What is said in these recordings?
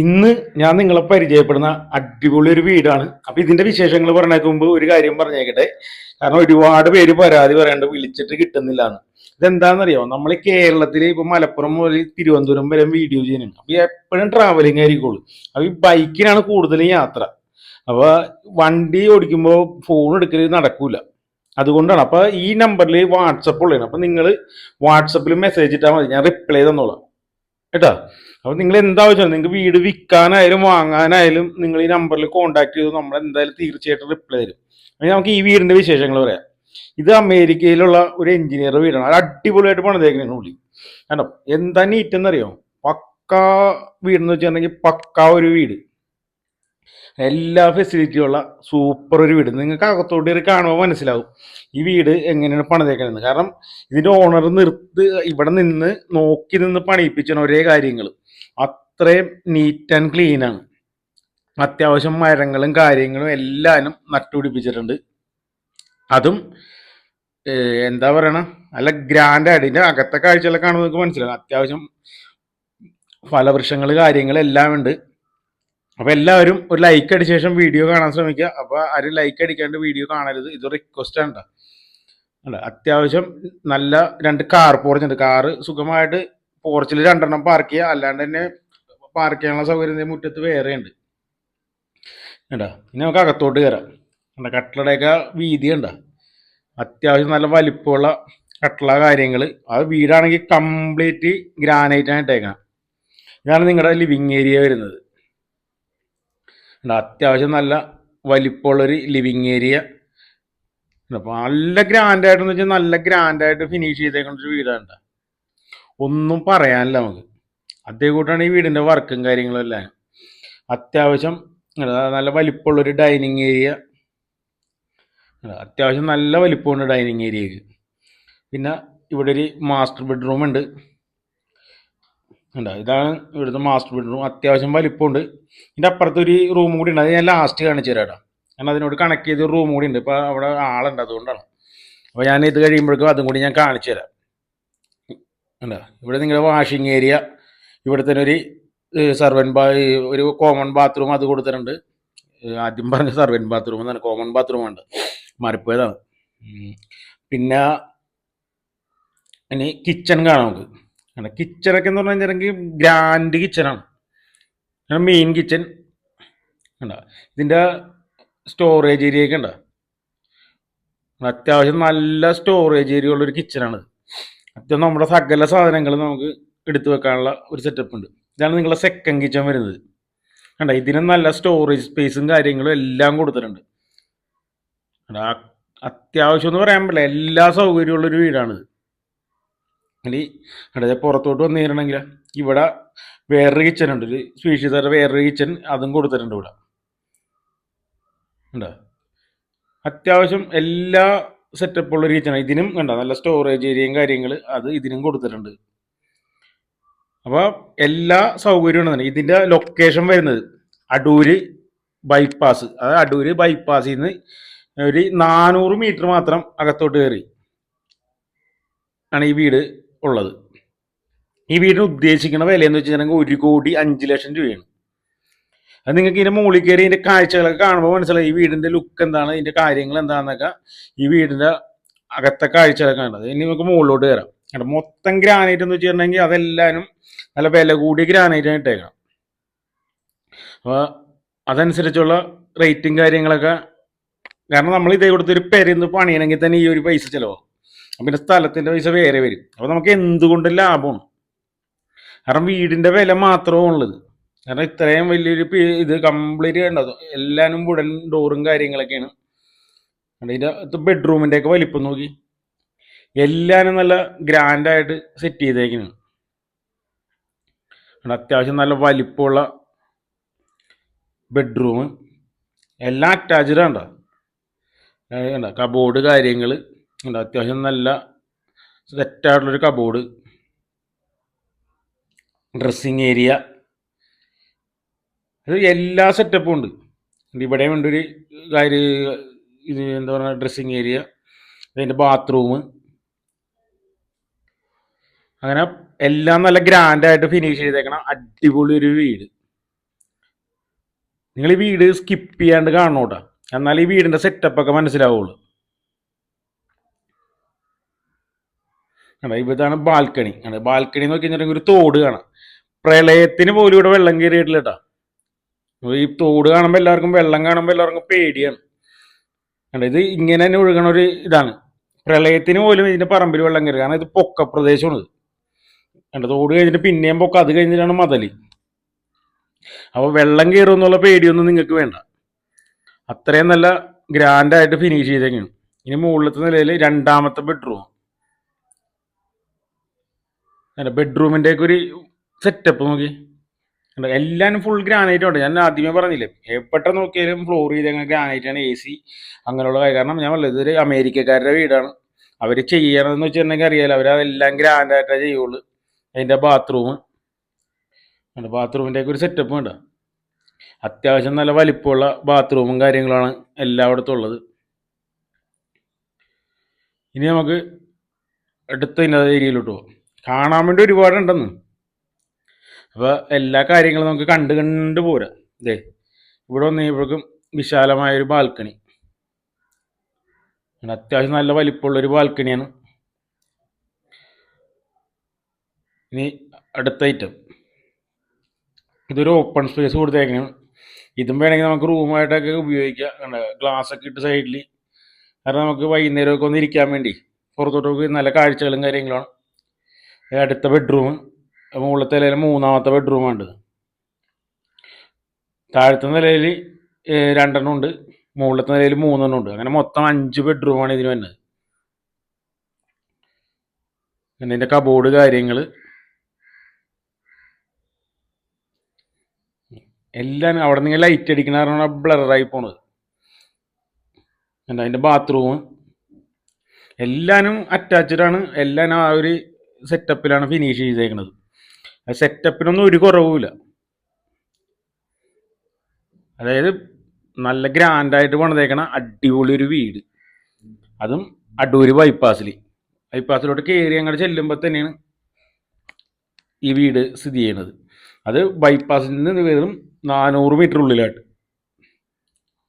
ഇന്ന് ഞാൻ നിങ്ങളെ പരിചയപ്പെടുന്ന അടിപൊളി ഒരു വീടാണ്. അപ്പൊ ഇതിന്റെ വിശേഷങ്ങൾ പറഞ്ഞേക്ക് മുമ്പ് ഒരു കാര്യം പറഞ്ഞേക്കട്ടെ. കാരണം ഒരുപാട് പേര് പരാതി പറയേണ്ട വിളിച്ചിട്ട് കിട്ടുന്നില്ല എന്ന്. ഇതെന്താണെന്നറിയോ, നമ്മൾ കേരളത്തിൽ ഇപ്പൊ മലപ്പുറം മുതൽ തിരുവനന്തപുരം വരെ വീഡിയോ ചെയ്യുന്നുണ്ട്. അപ്പൊ എപ്പോഴും ട്രാവലിംഗ് ആയിരിക്കുള്ളൂ. അപ്പൊ ഈ ബൈക്കിനാണ് കൂടുതലും യാത്ര. അപ്പൊ വണ്ടി ഓടിക്കുമ്പോൾ ഫോൺ എടുക്കൽ നടക്കൂല. അതുകൊണ്ടാണ്. അപ്പൊ ഈ നമ്പറിൽ വാട്സപ്പ് ഉള്ളതാണ്. അപ്പൊ നിങ്ങൾ വാട്സപ്പിൽ മെസ്സേജ് ഇട്ടാൽ മതി, ഞാൻ റിപ്ലൈ തന്നോളാം കേട്ടോ. അപ്പൊ നിങ്ങൾ എന്താവശ്യം, നിങ്ങൾക്ക് വീട് വിൽക്കാനായാലും വാങ്ങാനായാലും നിങ്ങൾ ഈ നമ്പറിൽ കോൺടാക്ട് ചെയ്ത് നമ്മൾ എന്തായാലും തീർച്ചയായിട്ടും റിപ്ലൈ തരും. അപ്പൊ നമുക്ക് ഈ വീടിന്റെ വിശേഷങ്ങൾ പറയാം. ഇത് അമേരിക്കയിലുള്ള ഒരു എഞ്ചിനീയർ വീടാണ്. അത് അടിപൊളിയായിട്ട് പണിതേക്കുന്നതിന് ഉള്ളി കണ്ടോ. എന്താ നീറ്റ് എന്നറിയോ, പക്കാ വീടെന്ന് വെച്ചിട്ടുണ്ടെങ്കിൽ പക്കാ ഒരു വീട്, എല്ലാ ഫെസിലിറ്റിയുള്ള സൂപ്പർ ഒരു വീട്. നിങ്ങൾക്ക് അകത്തോട്ട് കയറി കാണുമ്പോൾ മനസ്സിലാവും ഈ വീട് എങ്ങനെയാണ് പണിതേക്കണെന്ന്. കാരണം ഇതിന്റെ ഓണർ ഇവിടെ നിന്ന് നോക്കി നിന്ന് പണിയിപ്പിച്ചാണ് ഒരേ കാര്യങ്ങൾ. അത്രയും നീറ്റ് ആൻഡ് ക്ലീൻ ആണ്. അത്യാവശ്യം മരങ്ങളും കാര്യങ്ങളും എല്ലാനും നട്ടുപിടിപ്പിച്ചിട്ടുണ്ട്. അതും എന്താ പറയണ, നല്ല ഗ്രാൻഡ് ആയിട്ട്. ഇതിന്റെ അകത്തെ കാഴ്ചകളൊക്കെ കാണുമ്പോൾ നിങ്ങൾക്ക് മനസ്സിലാവും. അത്യാവശ്യം ഫലവൃക്ഷങ്ങൾ കാര്യങ്ങളെല്ലാം ഉണ്ട്. അപ്പൊ എല്ലാവരും ഒരു ലൈക്ക് അടിച്ച ശേഷം വീഡിയോ കാണാൻ ശ്രമിക്കുക. അപ്പൊ ആരും ലൈക്ക് അടിക്കാണ്ട് വീഡിയോ കാണരുത്, ഇത് റിക്വസ്റ്റ് ആണ് അല്ല. അത്യാവശ്യം നല്ല 2 കാർ പോർച്ച് ഉണ്ട്. കാറ് സുഖമായിട്ട് പോർച്ചിൽ 2 പാർക്ക് ചെയ്യുക. അല്ലാണ്ട് തന്നെ പാർക്ക് ചെയ്യാനുള്ള സൗകര്യം മുറ്റത്ത് വേറെ ഉണ്ട് കേട്ടോ. ഇനി നമുക്ക് അകത്തോട്ട് കയറാം. കട്ടളയുടെയൊക്കെ വീതി ഉണ്ട. അത്യാവശ്യം നല്ല വലിപ്പമുള്ള കട്ടള കാര്യങ്ങൾ. അത് വീടാണെങ്കിൽ കംപ്ലീറ്റ് ഗ്രാനൈറ്റ് ആണ് ഇട്ടേക്കണം. ഇതാണ് നിങ്ങളുടെ ലിവിങ് ഏരിയ വരുന്നത്. അത്യാവശ്യം നല്ല വലിപ്പമുള്ളൊരു ലിവിങ് ഏരിയ. അപ്പോൾ നല്ല ഗ്രാൻഡായിട്ടെന്ന് വെച്ചാൽ നല്ല ഗ്രാൻഡായിട്ട് ഫിനിഷ് ചെയ്തേക്കൊണ്ടൊരു വീടാണ്. ഒന്നും പറയാനില്ല നമുക്ക്. അതേകൂട്ടാണ് ഈ വീടിൻ്റെ വർക്കും കാര്യങ്ങളും എല്ലാം. അത്യാവശ്യം നല്ല വലിപ്പമുള്ളൊരു ഡൈനിങ് ഏരിയ. അത്യാവശ്യം നല്ല വലിപ്പമുണ്ട് ഡൈനിങ് ഏരിയക്ക്. പിന്നെ ഇവിടെ ഒരു മാസ്റ്റർ ബെഡ്റൂം ഉണ്ട്. ഇതാണ് ഇവിടുത്തെ മാസ്റ്റർ ബെഡ്റൂം. അത്യാവശ്യം വലിപ്പമുണ്ട്. ഇതിൻ്റെ അപ്പുറത്തൊരു റൂം കൂടി ഉണ്ട്. അത് ഞാൻ ലാസ്റ്റ് കാണിച്ചു തരാം കേട്ടോ. കാരണം അതിനോട് കണക്ട് ചെയ്ത റൂം കൂടി ഉണ്ട്. ഇപ്പോൾ അവിടെ ആളുണ്ട്, അതുകൊണ്ടാണ്. അപ്പോൾ ഞാൻ ഇത് കഴിയുമ്പോഴേക്കും അതും കൂടി ഞാൻ കാണിച്ചു തരാം. ഇവിടെ നിങ്ങളുടെ വാഷിംഗ് ഏരിയ, ഇവിടെ തന്നെ ഒരു ഒരു കോമൺ ബാത്റൂം അത് കൊടുത്തിട്ടുണ്ട്. ആദ്യം പറഞ്ഞ സർവൻറ്റ് ബാത്റൂം എന്നാണ്, കോമൺ ബാത്റൂം ഉണ്ട്, മാറിപ്പോയതാണ്. പിന്നെ ഇനി കിച്ചൺ കാണാം നമുക്ക്. കിച്ചണൊക്കെ എന്ന് പറഞ്ഞു കഴിഞ്ഞിട്ടുണ്ടെങ്കിൽ ഗ്രാൻഡ് കിച്ചണാണ്. മെയിൻ കിച്ചൺ ഉണ്ടോ. ഇതിൻ്റെ സ്റ്റോറേജ് ഏരിയ ഒക്കെ ഉണ്ടോ. അത്യാവശ്യം നല്ല സ്റ്റോറേജ് ഏരിയ ഉള്ളൊരു കിച്ചണാണ്. അത്യാവശ്യം നമ്മുടെ സകല സാധനങ്ങൾ നമുക്ക് എടുത്തു വെക്കാനുള്ള ഒരു സെറ്റപ്പ് ഉണ്ട്. ഇതാണ് നിങ്ങളുടെ സെക്കൻഡ് കിച്ചൺ വരുന്നത് കണ്ടോ. ഇതിനും നല്ല സ്റ്റോറേജ് സ്പേസും കാര്യങ്ങളും എല്ലാം കൊടുത്തിട്ടുണ്ട്. അത്യാവശ്യം എന്ന് പറയാൻ പറ്റില്ല, എല്ലാ സൗകര്യമുള്ളൊരു വീടാണിത്. ഇനി അവിടെ പുറത്തോട്ട് വന്നു കഴിഞ്ഞിട്ടുണ്ടെങ്കിൽ ഇവിടെ വേറൊരു കിച്ചൺ ഉണ്ട്, ഒരു സ്പീഷ്യസ് ആയിട്ട് വേറൊരു കിച്ചൺ അതും കൊടുത്തിട്ടുണ്ട് ഇവിടെ ഉണ്ടോ. അത്യാവശ്യം എല്ലാ സെറ്റപ്പുള്ളൊരു കിച്ചൺ. ഇതിനും കണ്ടോ നല്ല സ്റ്റോറേജ് ഏരിയയും കാര്യങ്ങൾ അത് ഇതിനും കൊടുത്തിട്ടുണ്ട്. അപ്പോൾ എല്ലാ സൗകര്യവും ഉണ്ട്. ഇതിൻ്റെ ലൊക്കേഷൻ വരുന്നത് അടൂര് ബൈപ്പാസ്. അതായത് അടൂര് ബൈപ്പാസിൽ നിന്ന് ഒരു 400 മീറ്റർ മാത്രം അകത്തോട്ട് കയറി ആണ് ഈ വീട് ഉള്ളത്. ഈ വീടിന് ഉദ്ദേശിക്കുന്ന വില എന്ന് വെച്ചിട്ടുണ്ടെങ്കിൽ 1,05,00,000 രൂപയാണ്. അത് നിങ്ങൾക്ക് ഇതിൻ്റെ മുകളിൽ കയറി ഇതിൻ്റെ കാഴ്ചകളൊക്കെ കാണുമ്പോൾ മനസ്സിലായി ഈ വീടിൻ്റെ ലുക്ക് എന്താണ്, ഇതിൻ്റെ കാര്യങ്ങൾ എന്താണെന്നൊക്കെ. ഈ വീടിൻ്റെ അകത്തെ കാഴ്ചകളൊക്കെ കണ്ടത്. ഇനി നമുക്ക് മുകളിലോട്ട് കയറാം. മൊത്തം ഗ്രാനൈറ്റ് എന്ന് വെച്ചിട്ടുണ്ടെങ്കിൽ അതെല്ലാനും നല്ല വില കൂടിയ ഗ്രാനൈറ്റാണ് ഇട്ടേക്കണം. അപ്പോൾ അതനുസരിച്ചുള്ള റേറ്റും കാര്യങ്ങളൊക്കെ. കാരണം നമ്മൾ ഇതേ കൊടുത്തൊരു പെരന്ന് പണിയണമെങ്കിൽ തന്നെ ഈ ഒരു പൈസ ചിലവാകും. അപ്പം പിന്നെ സ്ഥലത്തിൻ്റെ പൈസ വേറെ വരും. അപ്പോൾ നമുക്ക് എന്തുകൊണ്ട് ലാഭമാണ്. കാരണം വീടിൻ്റെ വില മാത്രമേ ഉള്ളത്. കാരണം ഇത്രയും വലിയൊരു ഇത് കംപ്ലീറ്റ് കണ്ടത് എല്ലാനും വുഡൻ ഡോറും കാര്യങ്ങളൊക്കെയാണ്. ഇതിൻ്റെ ബെഡ്റൂമിൻ്റെ ഒക്കെ വലിപ്പം നോക്കി, എല്ലാനും നല്ല ഗ്രാൻഡായിട്ട് സെറ്റ് ചെയ്തേക്കാണ്. അത്യാവശ്യം നല്ല വലിപ്പമുള്ള ബെഡ്റൂം, എല്ലാം അറ്റാച്ച്ഡ് ഉണ്ടോ. കബോർഡ് കാര്യങ്ങൾ ഉണ്ട്. അത്യാവശ്യം നല്ല സെറ്റായിട്ടുള്ളൊരു കബോർഡ്. ഡ്രസ്സിങ് ഏരിയ, അത് എല്ലാ സെറ്റപ്പും ഉണ്ട്. ഇവിടെയും ഉണ്ട് ഒരു കാര്യം, ഇത് എന്താ പറയുക, ഡ്രസ്സിങ് ഏരിയ, അതിൻ്റെ ബാത്റൂം, അങ്ങനെ എല്ലാം നല്ല ഗ്രാൻഡായിട്ട് ഫിനിഷ് ചെയ്തേക്കണം. അടിപൊളി ഒരു വീട്. നിങ്ങൾ ഈ വീട് സ്കിപ്പ് ചെയ്യാണ്ട് കാണണോട്ടാ, എന്നാൽ ഈ വീടിന്റെ സെറ്റപ്പ് ഒക്കെ മനസ്സിലാവുള്ളൂ. ഇതാണ് ബാൽക്കണി. ബാൽക്കണി നോക്കി കഴിഞ്ഞിട്ടുണ്ടെങ്കിൽ ഒരു തോട് കാണാം. പ്രളയത്തിന് പോലും ഇവിടെ വെള്ളം കയറിയിട്ടില്ല കേട്ടാ. ഈ തോട് കാണുമ്പോൾ എല്ലാവർക്കും, വെള്ളം കാണുമ്പോൾ എല്ലാവർക്കും പേടിയാണ്. ഇത് ഇങ്ങനെ തന്നെ ഒഴുകണ ഒരു ഇതാണ്. പ്രളയത്തിന് പോലും ഇതിന്റെ പറമ്പിൽ വെള്ളം കയറി, കാരണം ഇത് പൊക്ക പ്രദേശമാണ്. തോട് കഴിഞ്ഞിട്ട് പിന്നെയും പൊക്ക, അത് കഴിഞ്ഞിട്ടാണ് മതല്. അപ്പൊ വെള്ളം കയറും എന്നുള്ള പേടിയൊന്നും നിങ്ങൾക്ക് വേണ്ട. അത്രയും നല്ല ഗ്രാൻഡായിട്ട് ഫിനിഷ് ചെയ്തേക്കാണ്. ഇനി മുകളിലത്തെ നിലയിൽ രണ്ടാമത്തെ ബെഡ്റൂം. ബെഡ്റൂമിന്റെ ഒക്കെ ഒരു സെറ്റപ്പ് നോക്കി. എല്ലാം ഫുൾ ഗ്രാനൈറ്റ് ഉണ്ട്. ഞാൻ ആദ്യമേ പറഞ്ഞില്ലേ, എപ്പോഴത്തെ നോക്കിയാലും ഫ്ലോർ ചെയ്തേക്കുന്ന ഗ്രാനൈറ്റാണ്. AC അങ്ങനെയുള്ള കാര്യം. കാരണം ഞാൻ പറഞ്ഞത് ഇതൊരു അമേരിക്കക്കാരുടെ വീടാണ്. അവർ ചെയ്യണമെന്ന് വെച്ചിട്ടുണ്ടെങ്കിൽ അറിയാലോ, അവരതെല്ലാം ഗ്രാൻഡായിട്ടേ ചെയ്യുള്ളൂ. അതിൻ്റെ ബാത്റൂമിൻ്റെ ഒക്കെ ഒരു സെറ്റപ്പ് ഉണ്ട്. അത്യാവശ്യം നല്ല വലിപ്പമുള്ള ബാത്റൂമും കാര്യങ്ങളാണ് എല്ലായിടത്തും ഉള്ളത്. ഇനി നമുക്ക് അടുത്ത ഏരിയയിലോട്ട് പോകാം. കാണാൻ വേണ്ടി ഒരുപാടുണ്ടെന്ന്. അപ്പോൾ എല്ലാ കാര്യങ്ങളും നമുക്ക് കണ്ട് പോരാ. ഇതേ ഇവിടെ വന്നപ്പോഴേക്കും വിശാലമായൊരു ബാൽക്കണി. അത്യാവശ്യം നല്ല വലിപ്പമുള്ളൊരു ബാൽക്കണിയാണ്. ഇനി അടുത്ത ഐറ്റം, ഇതൊരു ഓപ്പൺ സ്പേസ് കൊടുത്തേക്കാണ്. ഇതും വേണമെങ്കിൽ നമുക്ക് റൂമായിട്ടൊക്കെ ഉപയോഗിക്കാം. ഗ്ലാസ് ഒക്കെ ഇട്ട് സൈഡിൽ, കാരണം നമുക്ക് വൈകുന്നേരമൊക്കെ ഒന്ന് ഇരിക്കാൻ വേണ്ടി പുറത്തോട്ടൊക്കെ നല്ല കാഴ്ചകളും കാര്യങ്ങളാണ്. അടുത്ത ബെഡ്റൂം, മുകളിലത്തെ നിലയിൽ മൂന്നാമത്തെ ബെഡ്റൂമാണ്. താഴത്തെ നിലയിൽ 2 ഉണ്ട്, മുകളിലത്തെ നിലയിൽ 3 ഉണ്ട്. അങ്ങനെ മൊത്തം 5 ബെഡ്റൂമാണ് ഇതിന് വരുന്നത്. പിന്നെ ഇതിൻ്റെ കബോർഡ് കാര്യങ്ങൾ എല്ലാം അവിടെ നിങ്ങൾ ലൈറ്റ് അടിക്കണ കാരണം ബ്ലറായി പോണത്. അതിൻ്റെ ബാത്റൂം എല്ലാനും അറ്റാച്ച്ഡ് ആണ്. എല്ലാം ആ ഒരു സെറ്റപ്പിലാണ് ഫിനിഷ് ചെയ്തേക്കുന്നത്. സെറ്റപ്പിനൊന്നും ഒരു കുറവുമില്ല. അതായത് നല്ല ഗ്രാൻഡായിട്ട് പണിതേക്കണ അടിപൊളി ഒരു വീട്. അതും അടൂര് ബൈപ്പാസിലോട്ട് കയറി അങ്ങോട്ട് ചെല്ലുമ്പോൾ തന്നെയാണ് ഈ വീട് സ്ഥിതി ചെയ്യുന്നത്. അത് ബൈപ്പാസിൽ നിന്ന് വെറും 400 മീറ്റർ ഉള്ളിലായിട്ട്.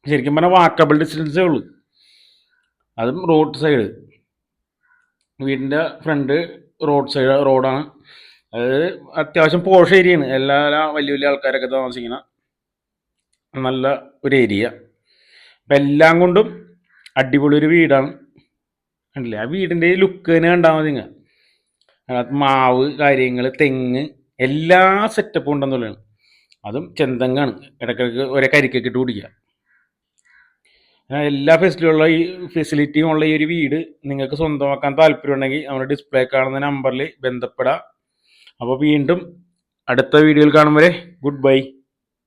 ശരിക്കും പറഞ്ഞാൽ വാക്കബിൾ ഡിസ്റ്റൻസേ ഉള്ളൂ. അതും റോഡ് സൈഡ്. വീടിൻ്റെ ഫ്രണ്ട് റോഡാണ്. അതായത് അത്യാവശ്യം പോഷ് ഏരിയയാണ്. എല്ലാ വലിയ വലിയ ആൾക്കാരൊക്കെ താമസിക്കുന്ന നല്ല ഒരു ഏരിയ. അപ്പം എല്ലാം കൊണ്ടും അടിപൊളി ഒരു വീടാണ്. കണ്ടില്ലേ, ആ വീടിൻ്റെ ലുക്ക് തന്നെ കണ്ടാൽ മതി. അതിനകത്ത് മാവ് കാര്യങ്ങൾ, തെങ്ങ്, എല്ലാ സെറ്റപ്പും ഉണ്ടെന്നുള്ളതാണ്. അതും ചെന്തങ്ങാണ്. ഇടയ്ക്കിടയ്ക്ക് ഒരേ കരിക്കൊക്കെ ഇട്ട് കുടിക്കുക. എല്ലാ ഫെസിലിറ്റിയും ഉള്ള ഈ ഒരു വീട് നിങ്ങൾക്ക് സ്വന്തമാക്കാൻ താല്പര്യമുണ്ടെങ്കിൽ നമ്മുടെ ഡിസ്പ്ലേ കാണുന്ന നമ്പറിൽ ബന്ധപ്പെടാം. അപ്പോൾ വീണ്ടും അടുത്ത വീഡിയോയിൽ കാണും വരെ ഗുഡ് ബൈ.